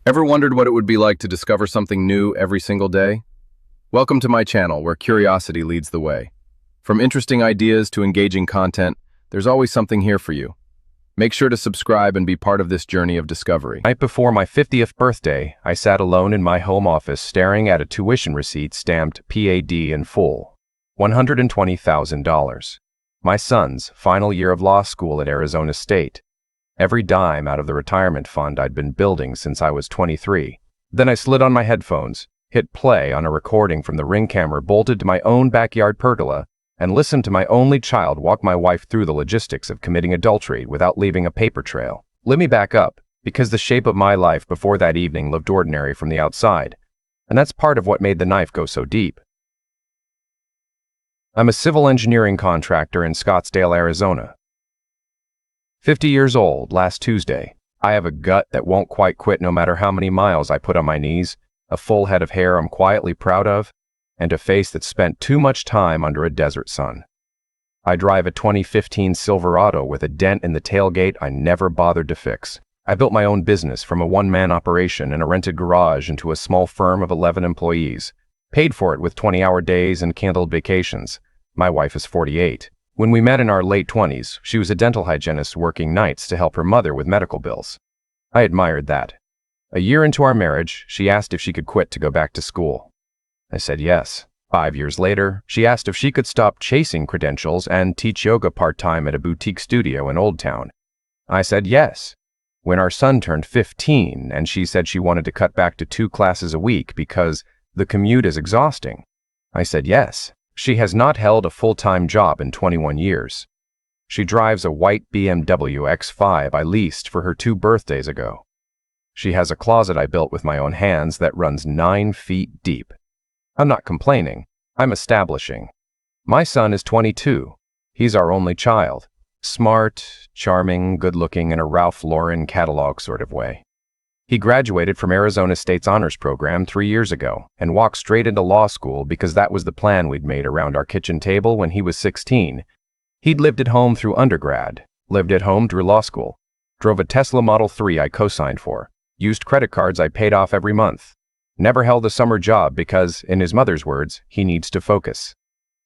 Ever wondered what it would be like to discover something new every single day? Welcome to my channel, where curiosity leads the way. From interesting ideas to engaging content, there's always something here for you. Make sure to subscribe and be part of this journey of discovery. Night before my 50th birthday, I sat alone in my home office staring at a tuition receipt stamped PAD in full. $120,000. My son's final year of law school at Arizona State. Every dime out of the retirement fund I'd been building since I was 23. Then I slid on my headphones, hit play on a recording from the Ring camera bolted to my own backyard pergola, and listened to my only child walk my wife through the logistics of committing adultery without leaving a paper trail. Let me back up, because the shape of my life before that evening looked ordinary from the outside, and that's part of what made the knife go so deep. I'm a civil engineering contractor in Scottsdale, Arizona. 50 years old last Tuesday. I have a gut that won't quite quit no matter how many miles I put on my knees, a full head of hair I'm quietly proud of, and a face that spent too much time under a desert sun. I drive a 2015 Silverado with a dent in the tailgate I never bothered to fix. I built my own business from a one-man operation in a rented garage into a small firm of 11 employees. Paid for it with 20-hour days and canceled vacations. My wife is 48. When we met in our late 20s, she was a dental hygienist working nights to help her mother with medical bills. I admired that. A year into our marriage, she asked if she could quit to go back to school. I said yes. 5 years later, she asked if she could stop chasing credentials and teach yoga part-time at a boutique studio in Old Town. I said yes. When our son turned 15 and she said she wanted to cut back to 2 classes a week because the commute is exhausting, I said yes. She has not held a full-time job in 21 years. She drives a white BMW X5 I leased for her 2 birthdays ago. She has a closet I built with my own hands that runs 9 feet deep. I'm not complaining. I'm establishing. My son is 22. He's our only child. Smart, charming, good-looking in a Ralph Lauren catalog sort of way. He graduated from Arizona State's honors program 3 years ago and walked straight into law school because that was the plan we'd made around our kitchen table when he was 16. He'd lived at home through undergrad, lived at home through law school, drove a Tesla Model 3 I co-signed for, used credit cards I paid off every month, never held a summer job because, in his mother's words, he needs to focus.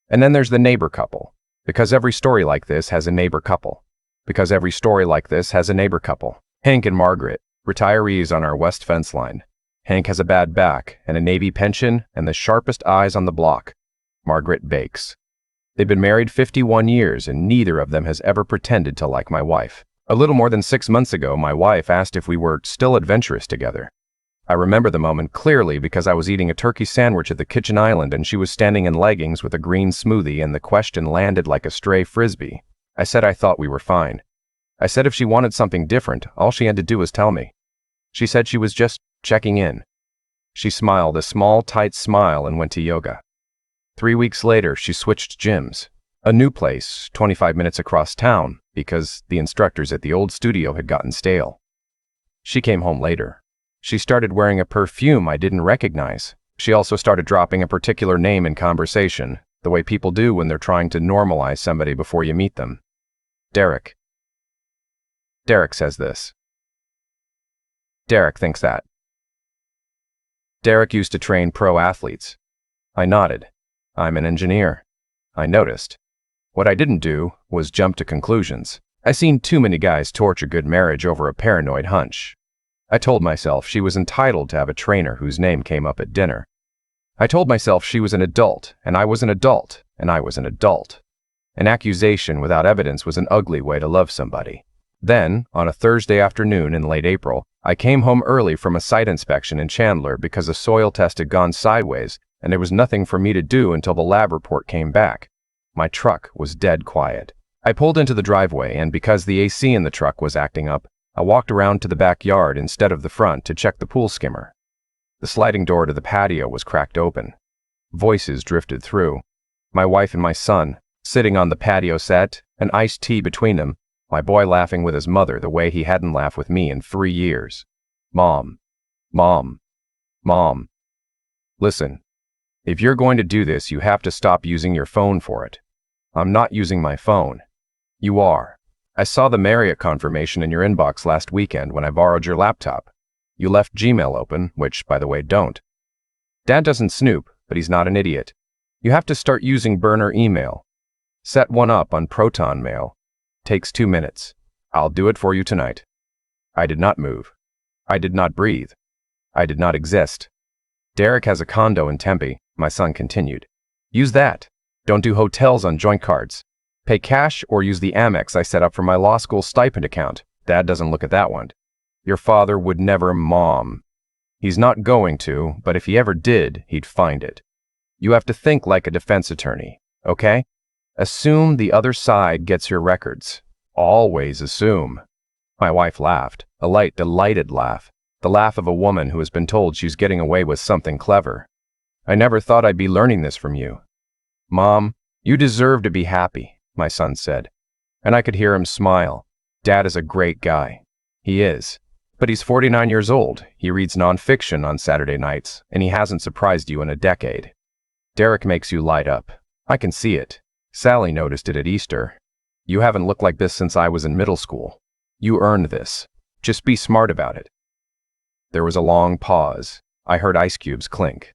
And then there's the neighbor couple, because every story like this has a neighbor couple. Because every story like this has a neighbor couple. Hank and Margaret, retirees on our west fence line. Hank has a bad back and a Navy pension and the sharpest eyes on the block. Margaret bakes. They've been married 51 years and neither of them has ever pretended to like my wife. A little more than 6 months ago, my wife asked if we were still adventurous together. I remember the moment clearly because I was eating a turkey sandwich at the kitchen island and she was standing in leggings with a green smoothie and the question landed like a stray frisbee. I said I thought we were fine. I said if she wanted something different, all she had to do was tell me. She said she was just checking in. She smiled a small, tight smile and went to yoga. 3 weeks later, she switched gyms. A new place, 25 minutes across town, because the instructors at the old studio had gotten stale. She came home later. She started wearing a perfume I didn't recognize. She also started dropping a particular name in conversation, the way people do when they're trying to normalize somebody before you meet them. Derek. Derek says this. Derek thinks that. Derek used to train pro athletes. I nodded. I'm an engineer. I noticed. What I didn't do was jump to conclusions. I've seen too many guys torture good marriage over a paranoid hunch. I told myself she was entitled to have a trainer whose name came up at dinner. I told myself she was an adult, and I was an adult, and I was an adult. An accusation without evidence was an ugly way to love somebody. Then, on a Thursday afternoon in late April, I came home early from a site inspection in Chandler because a soil test had gone sideways and there was nothing for me to do until the lab report came back. My truck was dead quiet. I pulled into the driveway and because the AC in the truck was acting up, I walked around to the backyard instead of the front to check the pool skimmer. The sliding door to the patio was cracked open. Voices drifted through. My wife and my son, sitting on the patio set, an iced tea between them, my boy laughing with his mother the way he hadn't laughed with me in 3 years. Mom. Mom. Mom. Listen, if you're going to do this, you have to stop using your phone for it. I'm not using my phone. You are. I saw the Marriott confirmation in your inbox last weekend when I borrowed your laptop. You left Gmail open, which, by the way, don't. Dad doesn't snoop, but he's not an idiot. You have to start using burner email. Set one up on Proton Mail. Takes 2 minutes. I'll do it for you tonight. I did not move. I did not breathe. I did not exist. Derek has a condo in Tempe, my son continued. Use that. Don't do hotels on joint cards. Pay cash or use the Amex I set up for my law school stipend account. Dad doesn't look at that one. Your father would never, Mom. He's not going to, but if he ever did, he'd find it. You have to think like a defense attorney, okay? Assume the other side gets your records. Always assume. My wife laughed, a light, delighted laugh, the laugh of a woman who has been told she's getting away with something clever. I never thought I'd be learning this from you. Mom, you deserve to be happy, my son said, and I could hear him smile. Dad is a great guy. He is. But he's 49 years old. He reads nonfiction on Saturday nights, and he hasn't surprised you in a decade. Derek makes you light up. I can see it. Sally noticed it at Easter. You haven't looked like this since I was in middle school. You earned this. Just be smart about it. There was a long pause. I heard ice cubes clink.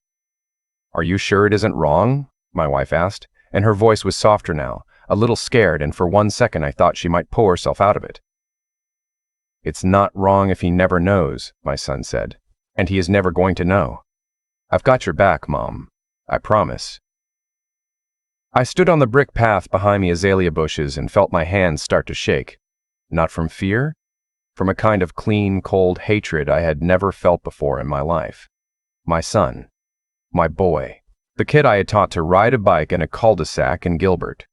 Are you sure it isn't wrong? My wife asked, and her voice was softer now, a little scared, and for 1 second I thought she might pull herself out of it. It's not wrong if he never knows, my son said, and he is never going to know. I've got your back, Mom. I promise. I stood on the brick path behind the azalea bushes and felt my hands start to shake. Not from fear, from a kind of clean, cold hatred I had never felt before in my life. My son. My boy. The kid I had taught to ride a bike in a cul-de-sac in Gilbert.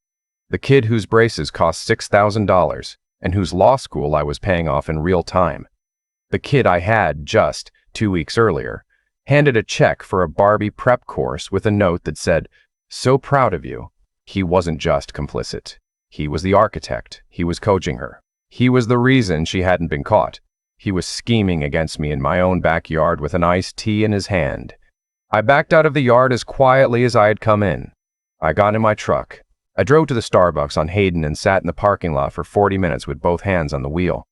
The kid whose braces cost $6,000 and whose law school I was paying off in real time. The kid I had, just 2 weeks earlier, handed a check for a Barbie prep course with a note that said, "So proud of you." He wasn't just complicit. He was the architect. He was coaching her. He was the reason she hadn't been caught. He was scheming against me in my own backyard with an iced tea in his hand. I backed out of the yard as quietly as I had come in. I got in my truck. I drove to the Starbucks on Hayden and sat in the parking lot for 40 minutes with both hands on the wheel.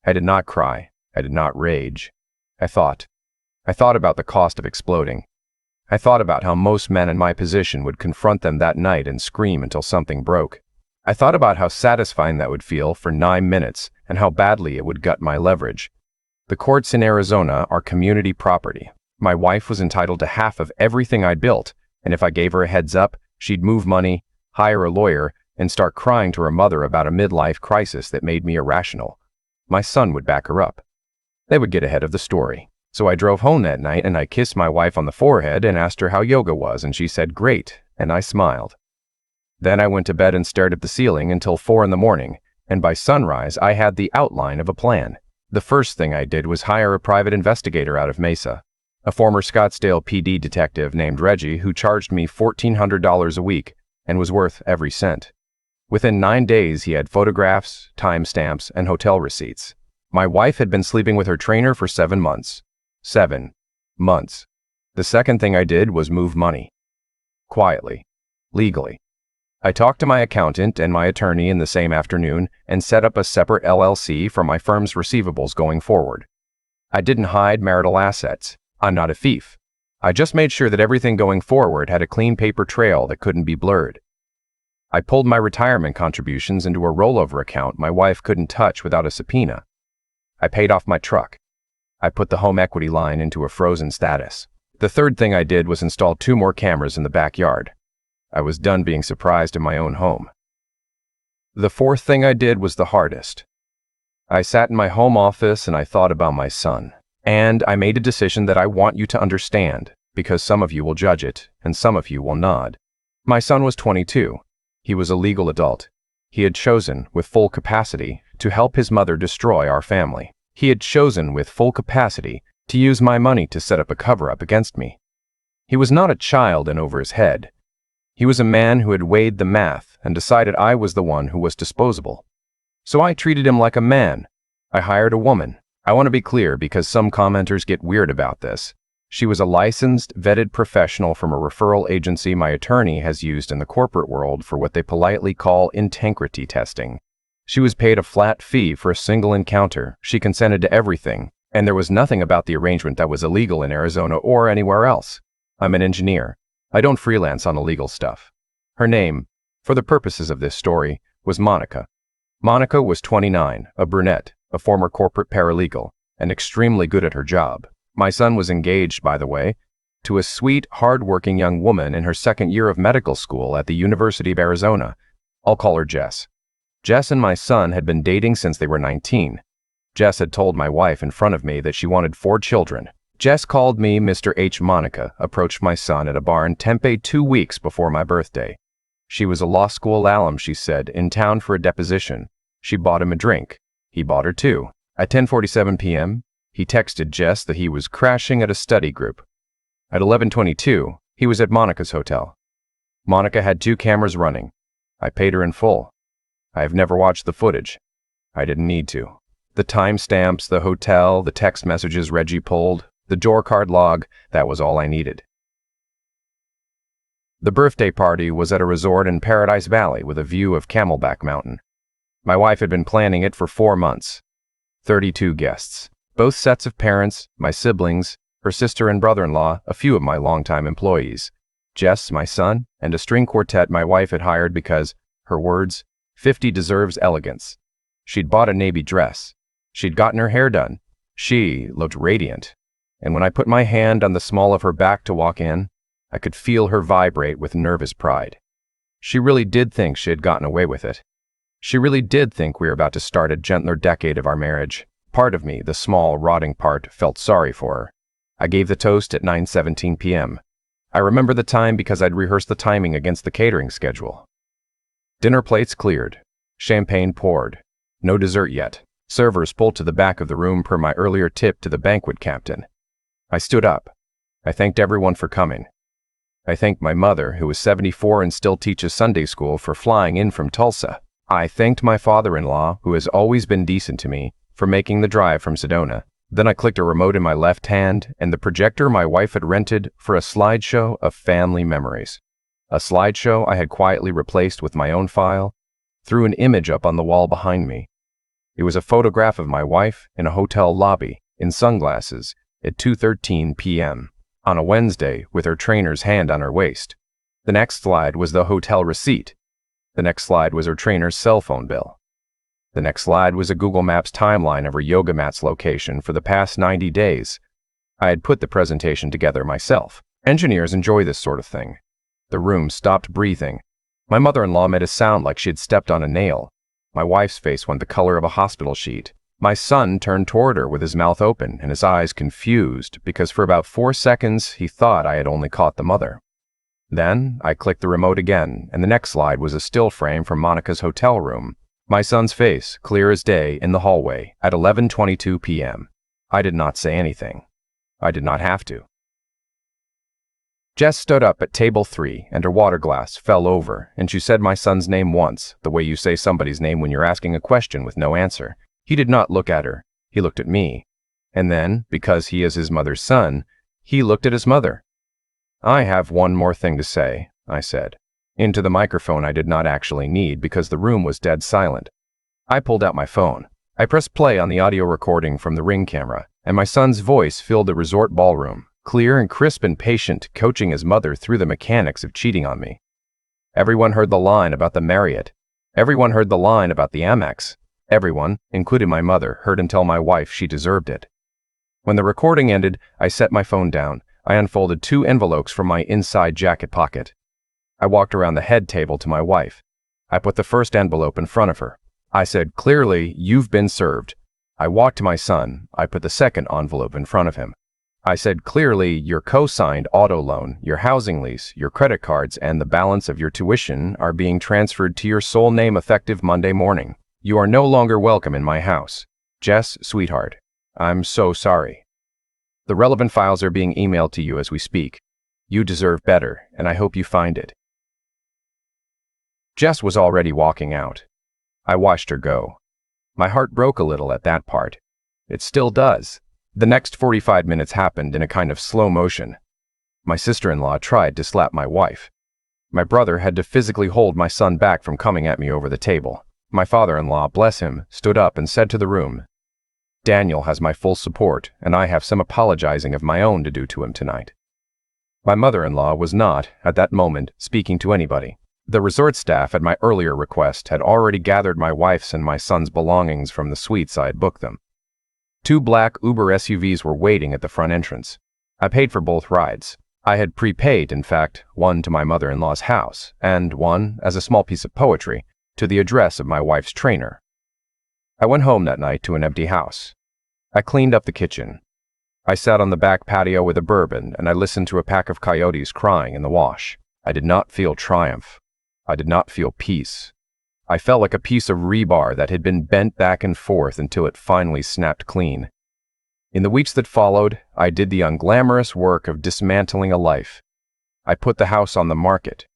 I did not cry. I did not rage. I thought. I thought about the cost of exploding. I thought about how most men in my position would confront them that night and scream until something broke. I thought about how satisfying that would feel for 9 minutes and how badly it would gut my leverage. The courts in Arizona are community property. My wife was entitled to half of everything I built, and if I gave her a heads up, she'd move money, hire a lawyer, and start crying to her mother about a midlife crisis that made me irrational. My son would back her up. They would get ahead of the story. So I drove home that night and I kissed my wife on the forehead and asked her how yoga was, and she said, "Great," and I smiled. Then I went to bed and stared at the ceiling until 4 in the morning, and by sunrise I had the outline of a plan. The first thing I did was hire a private investigator out of Mesa, a former Scottsdale PD detective named Reggie who charged me $1,400 a week and was worth every cent. Within 9 days he had photographs, timestamps, and hotel receipts. My wife had been sleeping with her trainer for 7 months. 7 months. The second thing I did was move money. Quietly. Legally. I talked to my accountant and my attorney in the same afternoon and set up a separate LLC for my firm's receivables going forward. I didn't hide marital assets. I'm not a thief. I just made sure that everything going forward had a clean paper trail that couldn't be blurred. I pulled my retirement contributions into a rollover account my wife couldn't touch without a subpoena. I paid off my truck. I put the home equity line into a frozen status. The third thing I did was install 2 more cameras in the backyard. I was done being surprised in my own home. The fourth thing I did was the hardest. I sat in my home office and I thought about my son. And I made a decision that I want you to understand, because some of you will judge it, and some of you will nod. My son was 22. He was a legal adult. He had chosen, with full capacity, to help his mother destroy our family. He had chosen, with full capacity, to use my money to set up a cover-up against me. He was not a child in over his head. He was a man who had weighed the math and decided I was the one who was disposable. So I treated him like a man. I hired a woman. I want to be clear because some commenters get weird about this. She was a licensed, vetted professional from a referral agency my attorney has used in the corporate world for what they politely call integrity testing. She was paid a flat fee for a single encounter. She consented to everything, And there was nothing about the arrangement that was illegal in Arizona or anywhere else. I'm an engineer. I don't freelance on illegal stuff. Her name, for the purposes of this story, was Monica. Monica was 29, a brunette, a former corporate paralegal, and extremely good at her job. My son was engaged, by the way, to a sweet, hard-working young woman in her second year of medical school at the University of Arizona. I'll call her Jess. Jess and my son had been dating since they were 19. Jess had told my wife in front of me that she wanted 4 children. Jess called me Mr. H. Monica, approached my son at a bar in Tempe 2 weeks before my birthday. She was a law school alum, she said, in town for a deposition. She bought him a drink. He bought her too. At 10:47 p.m., he texted Jess that he was crashing at a study group. At 11:22, he was at Monica's hotel. Monica had 2 cameras running. I paid her in full. I have never watched the footage. I didn't need to. The timestamps, the hotel, the text messages Reggie pulled, the door card log, that was all I needed. The birthday party was at a resort in Paradise Valley with a view of Camelback Mountain. My wife had been planning it for 4 months. 32 guests. Both sets of parents, my siblings, her sister and brother-in-law, a few of my longtime employees, Jess, my son, and a string quartet my wife had hired because, her words, 50 deserves elegance. She'd bought a navy dress. She'd gotten her hair done. She looked radiant. And when I put my hand on the small of her back to walk in, I could feel her vibrate with nervous pride. She really did think she had gotten away with it. She really did think we were about to start a gentler decade of our marriage. Part of me, the small, rotting part, felt sorry for her. I gave the toast at 9:17 p.m. I remember the time because I'd rehearsed the timing against the catering schedule. Dinner plates cleared. Champagne poured. No dessert yet. Servers pulled to the back of the room per my earlier tip to the banquet captain. I stood up. I thanked everyone for coming. I thanked my mother, who was 74 and still teaches Sunday school, for flying in from Tulsa. I thanked my father-in-law, who has always been decent to me, for making the drive from Sedona. Then I clicked a remote in my left hand and the projector my wife had rented for a slideshow of family memories. A slideshow I had quietly replaced with my own file, threw an image up on the wall behind me. It was a photograph of my wife in a hotel lobby, in sunglasses, at 2:13 p.m. on a Wednesday with her trainer's hand on her waist. The next slide was the hotel receipt. The next slide was her trainer's cell phone bill. The next slide was a Google Maps timeline of her yoga mat's location for the past 90 days. I had put the presentation together myself. Engineers enjoy this sort of thing. The room stopped breathing. My mother-in-law made a sound like she had stepped on a nail. My wife's face went the color of a hospital sheet. My son turned toward her with his mouth open and his eyes confused because for about 4 seconds he thought I had only caught the mother. Then I clicked the remote again, and the next slide was a still frame from Monica's hotel room. My son's face, clear as day, in the hallway at 11:22 p.m. I did not say anything. I did not have to. Jess stood up at table 3, and her water glass fell over, and she said my son's name once, the way you say somebody's name when you're asking a question with no answer. He did not look at her. He looked at me. And then, because he is his mother's son, he looked at his mother. I have one more thing to say, I said. Into the microphone I did not actually need because the room was dead silent. I pulled out my phone. I pressed play on the audio recording from the Ring camera, and my son's voice filled the resort ballroom, clear and crisp and patient, coaching his mother through the mechanics of cheating on me. Everyone heard the line about the Marriott. Everyone heard the line about the Amex. Everyone, including my mother, heard and tell my wife she deserved it. When the recording ended, I set my phone down. I unfolded 2 envelopes from my inside jacket pocket. I walked around the head table to my wife. I put the first envelope in front of her. I said, "Clearly, you've been served." I walked to my son. I put the second envelope in front of him. I said, "Clearly, your co-signed auto loan, your housing lease, your credit cards, and the balance of your tuition are being transferred to your sole name effective Monday morning. You are no longer welcome in my house. Jess, sweetheart, I'm so sorry. The relevant files are being emailed to you as we speak. You deserve better, and I hope you find it." Jess was already walking out. I watched her go. My heart broke a little at that part. It still does. The next 45 minutes happened in a kind of slow motion. My sister-in-law tried to slap my wife. My brother had to physically hold my son back from coming at me over the table. My father-in-law, bless him, stood up and said to the room, Daniel has my full support, and I have some apologizing of my own to do to him tonight." My mother-in-law was not, at that moment, speaking to anybody. The resort staff, at my earlier request, had already gathered my wife's and my son's belongings from the suites I had booked them. 2 black Uber SUVs were waiting at the front entrance. I paid for both rides. I had prepaid, in fact, one to my mother-in-law's house, and one, as a small piece of poetry, to the address of my wife's trainer. I went home that night to an empty house. I cleaned up the kitchen. I sat on the back patio with a bourbon, and I listened to a pack of coyotes crying in the wash. I did not feel triumph. I did not feel peace. I felt like a piece of rebar that had been bent back and forth until it finally snapped clean. In the weeks that followed, I did the unglamorous work of dismantling a life. I put the house on the market.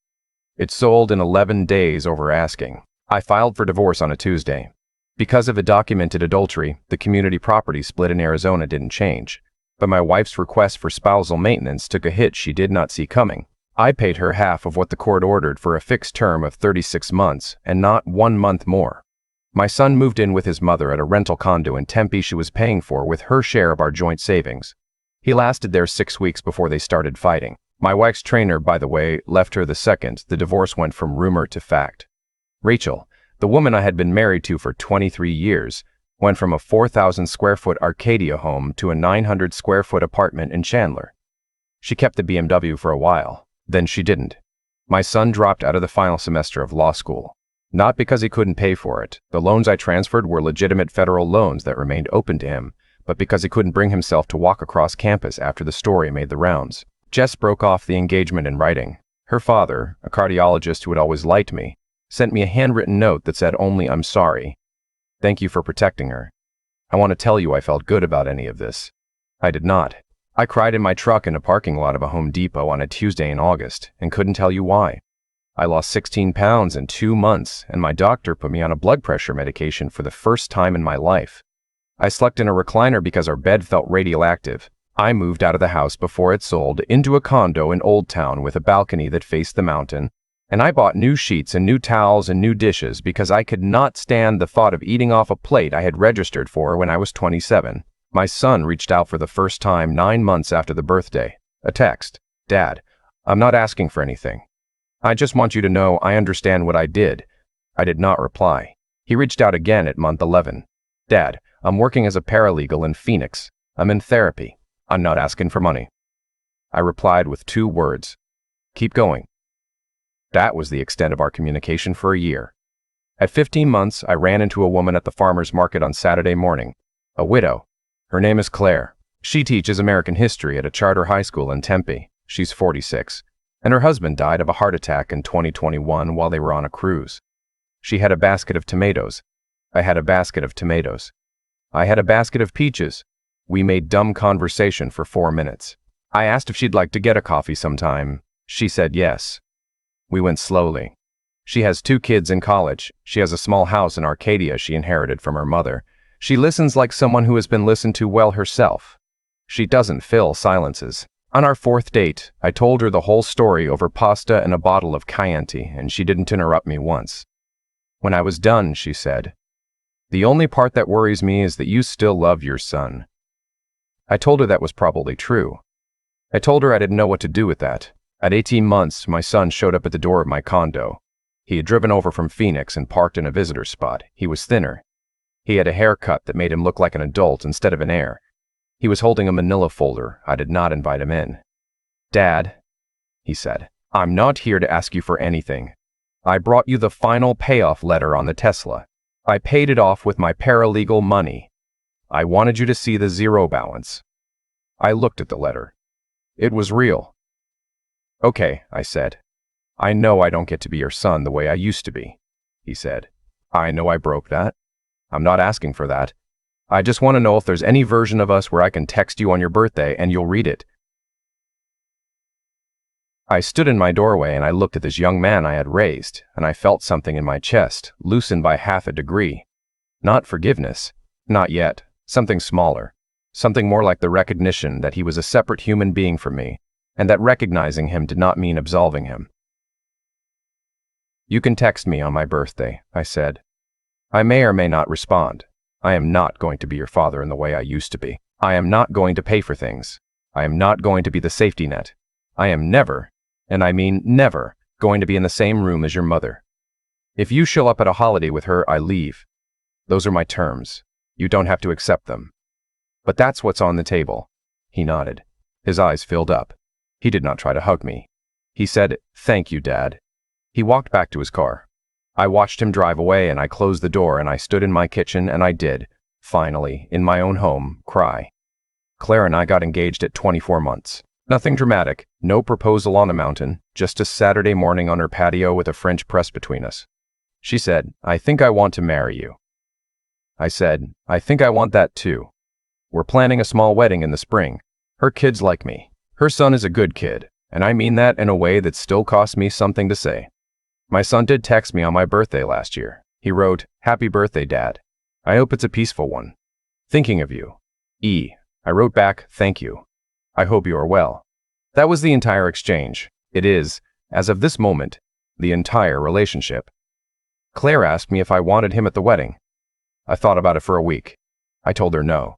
It sold in 11 days over asking. I filed for divorce on a Tuesday. Because of a documented adultery, the community property split in Arizona didn't change. But my wife's request for spousal maintenance took a hit she did not see coming. I paid her half of what the court ordered for a fixed term of 36 months and not 1 month more. My son moved in with his mother at a rental condo in Tempe she was paying for with her share of our joint savings. He lasted there 6 weeks before they started fighting. My wife's trainer, by the way, left her the second the divorce went from rumor to fact. Rachel, the woman I had been married to for 23 years, went from a 4,000 square foot Arcadia home to a 900 square foot apartment in Chandler. She kept the BMW for a while, then she didn't. My son dropped out of the final semester of law school. Not because he couldn't pay for it. The loans I transferred were legitimate federal loans that remained open to him, but because he couldn't bring himself to walk across campus after the story made the rounds. Jess broke off the engagement in writing. Her father, a cardiologist who had always liked me, sent me a handwritten note that said only "I'm sorry. Thank you for protecting her. I want to tell you I felt good about any of this. I did not. I cried in my truck in a parking lot of a Home Depot on a Tuesday in August and couldn't tell you why. I lost 16 pounds in 2 months, and my doctor put me on a blood pressure medication for the first time in my life. I slept in a recliner because our bed felt radioactive. I moved out of the house before it sold into a condo in Old Town with a balcony that faced the mountain, and I bought new sheets and new towels and new dishes because I could not stand the thought of eating off a plate I had registered for when I was 27. My son reached out for the first time 9 months after the birthday. A text. "Dad, I'm not asking for anything. I just want you to know I understand what I did." I did not reply. He reached out again at month 11. "Dad, I'm working as a paralegal in Phoenix. I'm in therapy. I'm not asking for money." I replied with 2 words. "Keep going." That was the extent of our communication for a year. At 15 months, I ran into a woman at the farmer's market on Saturday morning. A widow. Her name is Claire. She teaches American history at a charter high school in Tempe. She's 46. And her husband died of a heart attack in 2021 while they were on a cruise. She had a basket of tomatoes. I had a basket of tomatoes. I had a basket of peaches. We made dumb conversation for 4 minutes. I asked if she'd like to get a coffee sometime. She said yes. We went slowly. She has 2 kids in college. She has a small house in Arcadia she inherited from her mother. She listens like someone who has been listened to well herself. She doesn't fill silences. On our 4th date, I told her the whole story over pasta and a bottle of Chianti, and she didn't interrupt me once. When I was done, she said, "The only part that worries me is that you still love your son." I told her that was probably true. I told her I didn't know what to do with that. At 18 months, my son showed up at the door of my condo. He had driven over from Phoenix and parked in a visitor spot. He was thinner. He had a haircut that made him look like an adult instead of an heir. He was holding a manila folder. I did not invite him in. "Dad," he said, "I'm not here to ask you for anything. I brought you the final payoff letter on the Tesla. I paid it off with my paralegal money. I wanted you to see the zero balance." I looked at the letter. It was real. "Okay," I said. "I know I don't get to be your son the way I used to be," he said. "I know I broke that. I'm not asking for that. I just want to know if there's any version of us where I can text you on your birthday and you'll read it." I stood in my doorway and I looked at this young man I had raised, and I felt something in my chest, loosened by half a degree. Not forgiveness. Not yet. Something smaller. Something more like the recognition that he was a separate human being from me, and that recognizing him did not mean absolving him. "You can text me on my birthday," I said. "I may or may not respond. I am not going to be your father in the way I used to be. I am not going to pay for things. I am not going to be the safety net. I am never, and I mean never, going to be in the same room as your mother. If you show up at a holiday with her, I leave. Those are my terms. You don't have to accept them. But that's what's on the table. He nodded. His eyes filled up. He did not try to hug me. He said, "Thank you, Dad." He walked back to his car. I watched him drive away, and I closed the door, and I stood in my kitchen, and I did, finally, in my own home, cry. Claire and I got engaged at 24 months. Nothing dramatic, no proposal on a mountain, just a Saturday morning on her patio with a French press between us. She said, "I think I want to marry you." I said, "I think I want that too. We're planning a small wedding in the spring. Her kids like me. Her son is a good kid, and I mean that in a way that still costs me something to say. My son did text me on my birthday last year. He wrote, "Happy birthday, Dad. I hope it's a peaceful one. Thinking of you. E." I wrote back, "Thank you. I hope you are well." That was the entire exchange. It is, as of this moment, the entire relationship. Claire asked me if I wanted him at the wedding. I thought about it for a week. I told her no.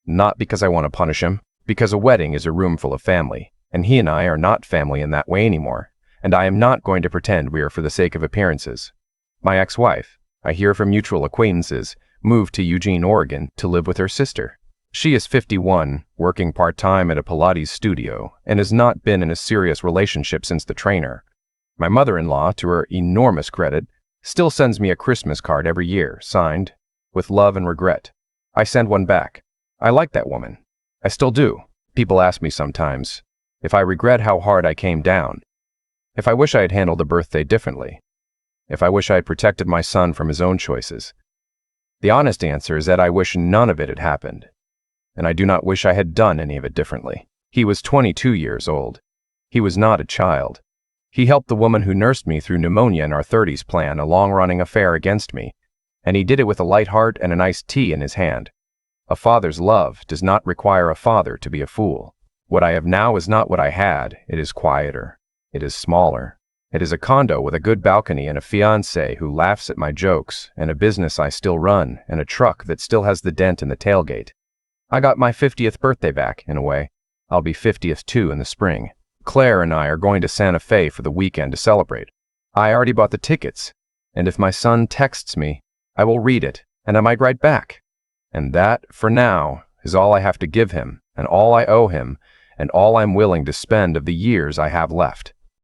Not because I want to punish him, because a wedding is a room full of family, and he and I are not family in that way anymore, and I am not going to pretend we are for the sake of appearances. My ex-wife, I hear from mutual acquaintances, moved to Eugene, Oregon to live with her sister. She is 51, working part-time at a Pilates studio, and has not been in a serious relationship since the trainer. My mother-in-law, to her enormous credit, still sends me a Christmas card every year, signed, "With love and regret." I send one back. I like that woman. I still do. People ask me sometimes if I regret how hard I came down, if I wish I had handled the birthday differently, if I wish I had protected my son from his own choices. The honest answer is that I wish none of it had happened, and I do not wish I had done any of it differently. He was 22 years old. He was not a child. He helped the woman who nursed me through pneumonia in our 30s plan a long-running affair against me, and he did it with a light heart and an iced tea in his hand. A father's love does not require a father to be a fool. What I have now is not what I had. It is quieter. It is smaller. It is a condo with a good balcony and a fiancé who laughs at my jokes, and a business I still run, and a truck that still has the dent in the tailgate. I got my 50th birthday back, in a way. I'll be 50th too in the spring. Claire and I are going to Santa Fe for the weekend to celebrate. I already bought the tickets, and if my son texts me, I will read it, and I might write back. And that, for now, is all I have to give him, and all I owe him, and all I'm willing to spend of the years I have left.